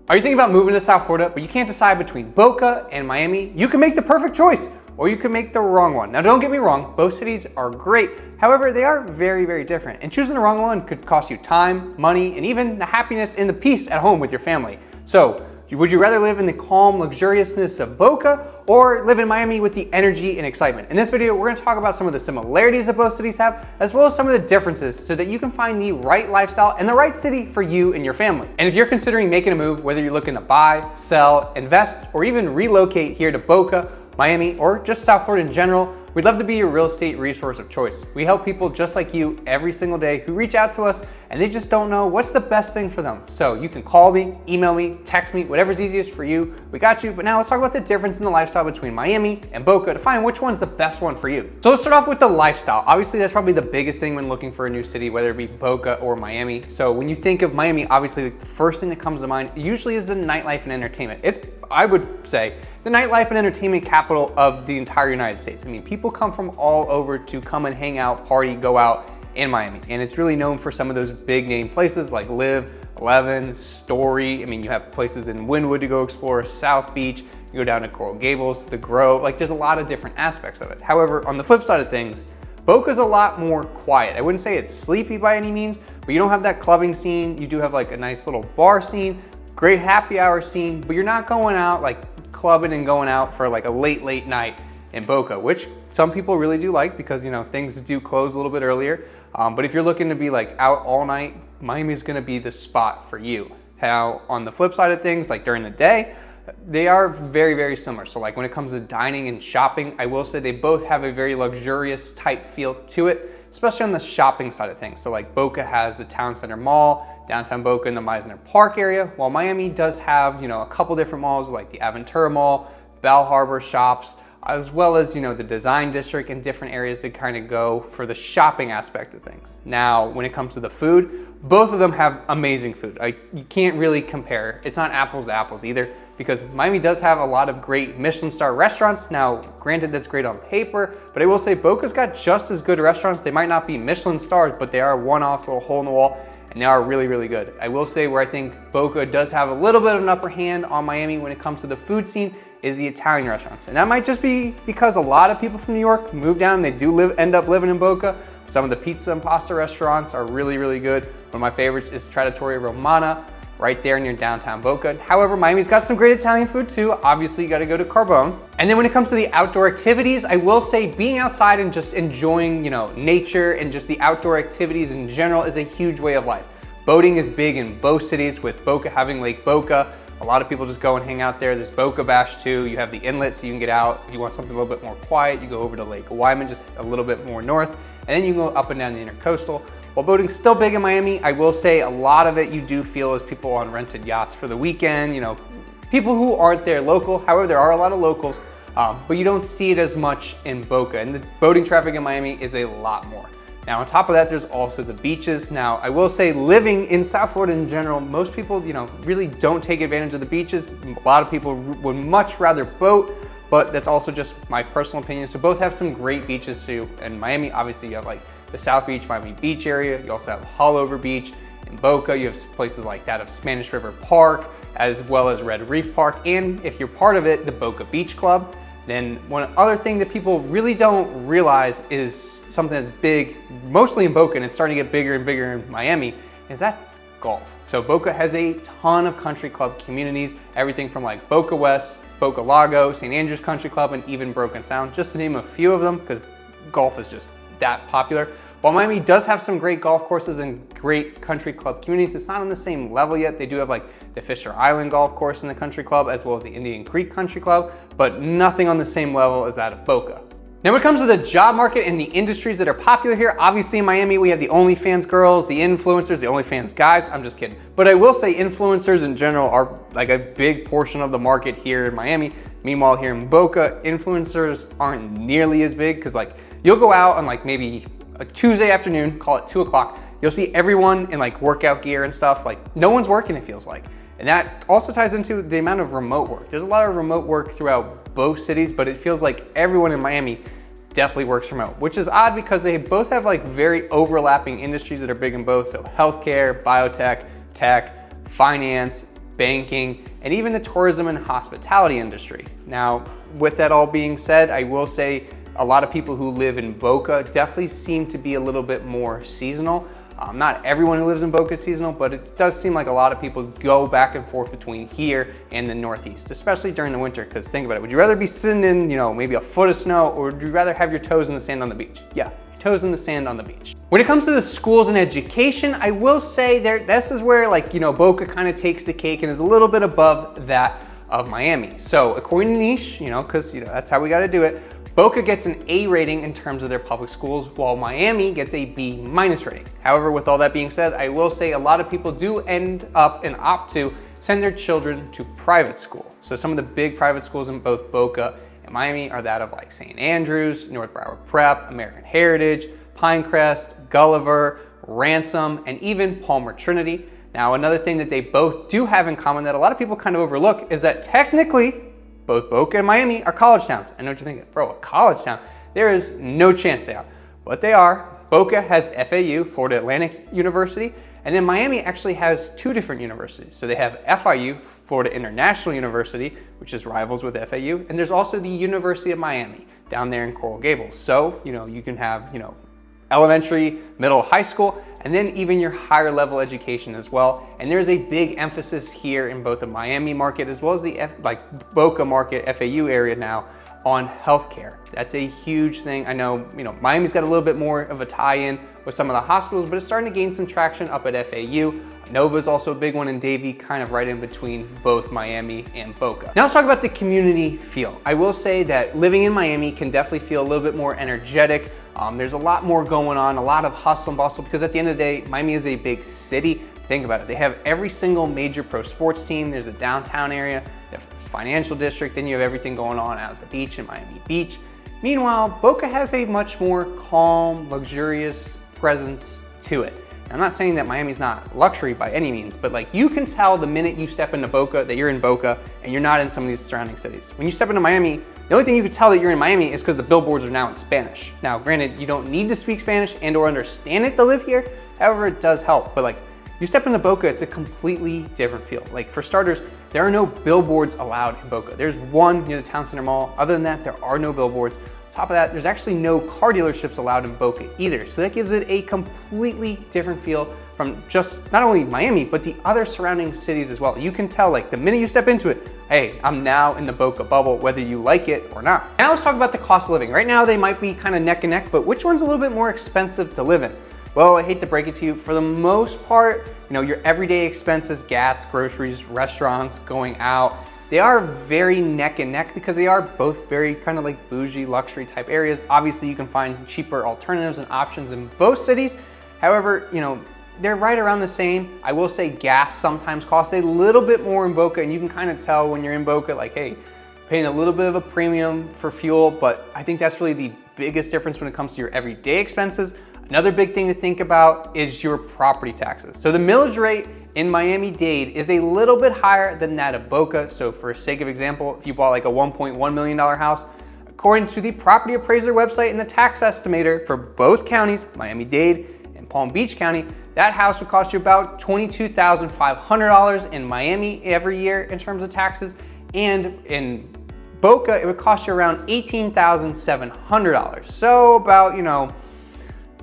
Are you thinking about moving to South Florida, but you can't decide between Boca and Miami? You can make the perfect choice, or you can make the wrong one. Now, don't get me wrong, both cities are great. However, they are very, very different. And choosing the wrong one could cost you time, money, and even the happiness and the peace at home with your family. So, would you rather live in the calm luxuriousness of Boca or live in Miami with the energy and excitement? In this video, we're gonna talk about some of the similarities that both cities have, as well as some of the differences so that you can find the right lifestyle and the right city for you and your family. And if you're considering making a move, whether you're looking to buy, sell, invest, or even relocate here to Boca, Miami, or just South Florida in general, we'd love to be your real estate resource of choice. We help people just like you every single day who reach out to us and they just don't know what's the best thing for them. So you can call me, email me, text me, whatever's easiest for you. We got you. But now let's talk about the difference in the lifestyle between Miami and Boca to find which one's the best one for you. So let's start off with the lifestyle. Obviously, that's probably the biggest thing when looking for a new city, whether it be Boca or Miami. So when you think of Miami, obviously the first thing that comes to mind usually is the nightlife and entertainment. It's, I would say, the nightlife and entertainment capital of the entire United States. I mean, people come from all over to come and hang out, party, go out in Miami. And it's really known for some of those big name places like Live, 11, Story. I mean, you have places in Wynwood to go explore, South Beach, you go down to Coral Gables, the Grove, like there's a lot of different aspects of it. However, on the flip side of things, Boca's a lot more quiet. I wouldn't say it's sleepy by any means, but you don't have that clubbing scene. You do have like a nice little bar scene, great happy hour scene, but you're not going out like clubbing and going out for like a late night in Boca, which some people really do like because, you know, things do close a little bit earlier. But if you're looking to be like out all night, Miami's gonna be the spot for you. How on the flip side of things, like during the day, they are very, very similar. So like when it comes to dining and shopping, I will say they both have a very luxurious type feel to it, especially on the shopping side of things. So like Boca has the Town Center Mall, downtown Boca in the Meisner Park area, while Miami does have, you know, a couple different malls like the Aventura Mall, Bal Harbour Shops, as well as, you know, the Design District and different areas to kind of go for the shopping aspect of things. Now, when it comes to the food, both of them have amazing food. You can't really compare. It's not apples to apples either, because Miami does have a lot of great Michelin star restaurants. Now, granted, that's great on paper, but I will say Boca's got just as good restaurants. They might not be Michelin stars, but they are one-offs, little hole in the wall, and they are really, really good. I will say where I think Boca does have a little bit of an upper hand on Miami when it comes to the food scene is the Italian restaurants. And that might just be because a lot of people from New York move down and they do end up living in Boca. Some of the pizza and pasta restaurants are really, really good. One of my favorites is Trattoria Romana, right there near downtown Boca. However, Miami's got some great Italian food too. Obviously, you gotta go to Carbone. And then when it comes to the outdoor activities, I will say being outside and just enjoying, you know, nature and just the outdoor activities in general is a huge way of life. Boating is big in both cities, with Boca having Lake Boca. A lot of people just go and hang out there. There's Boca Bash too. You have the inlet so you can get out. If you want something a little bit more quiet, you go over to Lake Wyman, just a little bit more north. And then you can go up and down the intercoastal. While boating's still big in Miami, I will say a lot of it you do feel as people on rented yachts for the weekend, you know, people who aren't there local. However, there are a lot of locals, but you don't see it as much in Boca. And the boating traffic in Miami is a lot more. Now, on top of that, there's also the beaches. Now, I will say living in South Florida in general, most people, you know, really don't take advantage of the beaches. A lot of people would much rather boat, but that's also just my personal opinion. So both have some great beaches too. In Miami, obviously you have like the South Beach, Miami Beach area. You also have Hullover Beach. In Boca, you have places like that of Spanish River Park, as well as Red Reef Park. And if you're part of it, the Boca Beach Club. Then one other thing that people really don't realize is something that's big, mostly in Boca, and it's starting to get bigger and bigger in Miami, is that's golf. So Boca has a ton of country club communities, everything from like Boca West, Boca Lago, St. Andrews Country Club, and even Broken Sound, just to name a few of them, because golf is just that popular. While Miami does have some great golf courses and great country club communities, it's not on the same level yet. They do have like the Fisher Island Golf Course in the country club, as well as the Indian Creek Country Club, but nothing on the same level as that of Boca. Now, when it comes to the job market and the industries that are popular here, obviously in Miami, we have the OnlyFans girls, the influencers, the OnlyFans guys. I'm just kidding. But I will say influencers in general are like a big portion of the market here in Miami. Meanwhile, here in Boca, influencers aren't nearly as big because like you'll go out on like maybe a Tuesday afternoon, call it 2 o'clock. You'll see everyone in like workout gear and stuff. Like no one's working, it feels like. And that also ties into the amount of remote work. There's a lot of remote work throughout both cities, but it feels like everyone in Miami definitely works remote, which is odd because they both have like very overlapping industries that are big in both. So healthcare, biotech, tech, finance, banking, and even the tourism and hospitality industry. Now, with that all being said, I will say a lot of people who live in Boca definitely seem to be a little bit more seasonal. Not everyone who lives in Boca is seasonal, but it does seem like a lot of people go back and forth between here and the Northeast, especially during the winter. Because think about it, would you rather be sitting in, maybe a foot of snow, or would you rather have your toes in the sand on the beach? Yeah, your toes in the sand on the beach. When it comes to the schools and education, I will say this is where Boca kind of takes the cake and is a little bit above that of Miami. So according to Niche, because that's how we got to do it, Boca gets an A rating in terms of their public schools, while Miami gets a B- rating. However, with all that being said, I will say a lot of people do end up and opt to send their children to private school. So some of the big private schools in both Boca and Miami are that of like St. Andrews, North Broward Prep, American Heritage, Pinecrest, Gulliver, Ransom, and even Palmer Trinity. Now, another thing that they both do have in common that a lot of people kind of overlook is that technically, both Boca and Miami are college towns. I know what you're thinking, bro, a college town? There is no chance they are, but they are. Boca has FAU, Florida Atlantic University, and then Miami actually has two different universities. So they have FIU, Florida International University, which is rivals with FAU, and there's also the University of Miami down there in Coral Gables. So, you can have, elementary, middle, high school, and then even your higher level education as well. And there's a big emphasis here in both the Miami market as well as the Boca market, FAU area now, on healthcare. That's a huge thing. I know, Miami's got a little bit more of a tie-in with some of the hospitals, but it's starting to gain some traction up at FAU. Nova is also a big one in Davie, kind of right in between both Miami and Boca. Now let's talk about the community feel. I will say that living in Miami can definitely feel a little bit more energetic. There's a lot more going on, a lot of hustle and bustle, because at the end of the day, Miami is a big city. Think about it. They have every single major pro sports team. There's a downtown area, the financial district, then you have everything going on out at the beach in Miami Beach. Meanwhile, Boca has a much more calm, luxurious presence to it. Now, I'm not saying that Miami's not luxury by any means, but you can tell the minute you step into Boca that you're in Boca and you're not in some of these surrounding cities. When you step into Miami, the only thing you can tell that you're in Miami is because the billboards are now in Spanish. Now, granted, you don't need to speak Spanish and or understand it to live here. However, it does help. But you step into Boca, it's a completely different feel. For starters, there are no billboards allowed in Boca. There's one near the town center mall. Other than that, there are no billboards. On top of that, there's actually no car dealerships allowed in Boca either. So that gives it a completely different feel from just not only Miami, but the other surrounding cities as well. You can tell the minute you step into it, hey, I'm now in the Boca bubble, whether you like it or not. Now let's talk about the cost of living. Right now, they might be kind of neck and neck, but which one's a little bit more expensive to live in? Well, I hate to break it to you, for the most part, your everyday expenses, gas, groceries, restaurants, going out, they are very neck and neck because they are both very kind of bougie luxury type areas. Obviously, you can find cheaper alternatives and options in both cities. However, they're right around the same. I will say gas sometimes costs a little bit more in Boca, and you can kind of tell when you're in Boca, hey, paying a little bit of a premium for fuel, but I think that's really the biggest difference when it comes to your everyday expenses. Another big thing to think about is your property taxes. So the millage rate in Miami-Dade is a little bit higher than that of Boca. So for sake of example, if you bought a $1.1 million house, according to the property appraiser website and the tax estimator for both counties, Miami-Dade and Palm Beach County, that house would cost you about $22,500 in Miami every year in terms of taxes. And in Boca, it would cost you around $18,700. So about,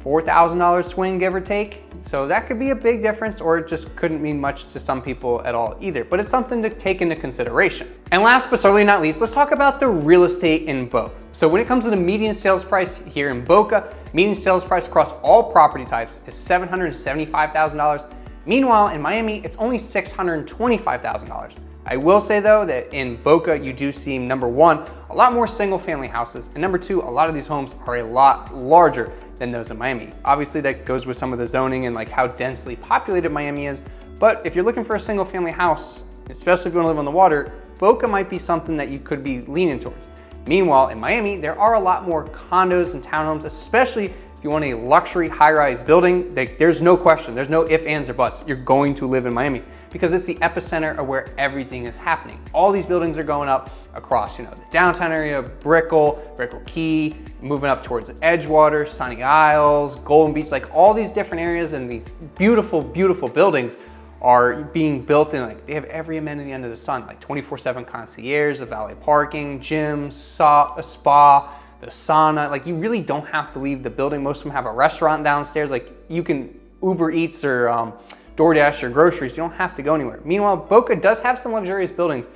$4,000 swing, give or take. So that could be a big difference, or it just couldn't mean much to some people at all either, but it's something to take into consideration. And last but certainly not least, let's talk about the real estate in both. So when it comes to the median sales price here in Boca, median sales price across all property types is $775,000. Meanwhile, in Miami, it's only $625,000. I will say though that in Boca, you do see, number one, a lot more single family houses, and number two, a lot of these homes are a lot larger than those in Miami. Obviously that goes with some of the zoning and how densely populated Miami is, but if you're looking for a single family house, especially if you want to live on the water, Boca might be something that you could be leaning towards. Meanwhile, in Miami, there are a lot more condos and townhomes, especially if you want a luxury high-rise building. There's no question, there's no ifs, ands, or buts. You're going to live in Miami because it's the epicenter of where everything is happening. All these buildings are going up across, the downtown area, Brickell Key, moving up towards Edgewater, Sunny Isles, Golden Beach, all these different areas and these beautiful, beautiful buildings are being built in, like they have every amenity under the sun, like 24/7 concierge, a valet parking, gym, a spa, the sauna. Like you really don't have to leave the building. Most of them have a restaurant downstairs. Like you can Uber Eats or DoorDash your groceries. You don't have to go anywhere. Meanwhile, Boca does have some luxurious buildings,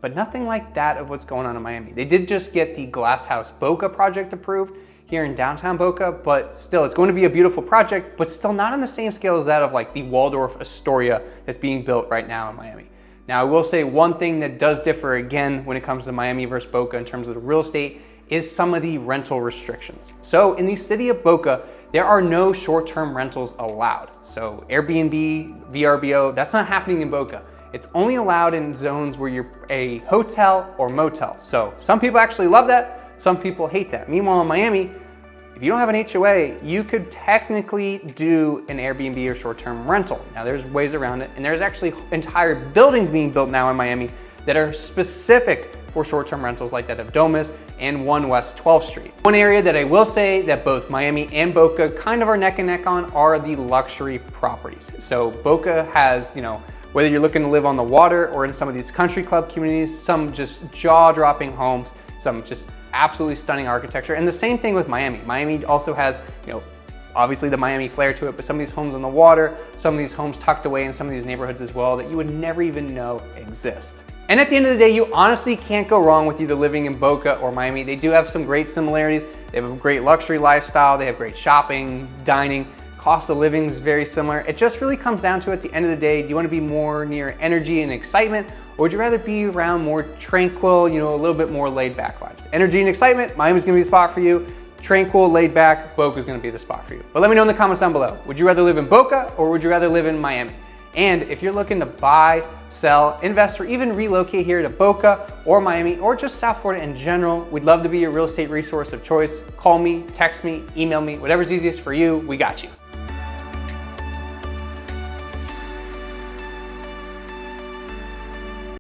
but nothing like that of what's going on in Miami. They did just get the Glass House Boca project approved here in downtown Boca, but still it's going to be a beautiful project, but still not on the same scale as that of like the Waldorf Astoria that's being built right now in Miami. Now I will say one thing that does differ again when it comes to Miami versus Boca in terms of the real estate is some of the rental restrictions. So in the city of Boca, there are no short-term rentals allowed. So Airbnb, VRBO, that's not happening in Boca. It's only allowed in zones where you're a hotel or motel. So some people actually love that, some people hate that. Meanwhile in Miami, if you don't have an HOA, you could technically do an Airbnb or short-term rental. Now there's ways around it, and there's actually entire buildings being built now in Miami that are specific for short-term rentals like that of Domus and 1 West 12th Street. One area that I will say that both Miami and Boca kind of are neck and neck on are the luxury properties. So Boca has, whether you're looking to live on the water or in some of these country club communities, some just jaw-dropping homes, some just absolutely stunning architecture. And the same thing with Miami. Miami also has, obviously the Miami flair to it, but some of these homes on the water, some of these homes tucked away in some of these neighborhoods as well that you would never even know exist. And at the end of the day, you honestly can't go wrong with either living in Boca or Miami. They do have some great similarities. They have a great luxury lifestyle. They have great shopping, dining. Cost of living is very similar. It just really comes down to, at the end of the day, do you want to be more near energy and excitement, or would you rather be around more tranquil, a little bit more laid back vibes? Energy and excitement, Miami's gonna be the spot for you. Tranquil, laid back, Boca's gonna be the spot for you. But let me know in the comments down below. Would you rather live in Boca or would you rather live in Miami? And if you're looking to buy, sell, invest, or even relocate here to Boca or Miami or just South Florida in general, we'd love to be your real estate resource of choice. Call me, text me, email me, whatever's easiest for you, we got you.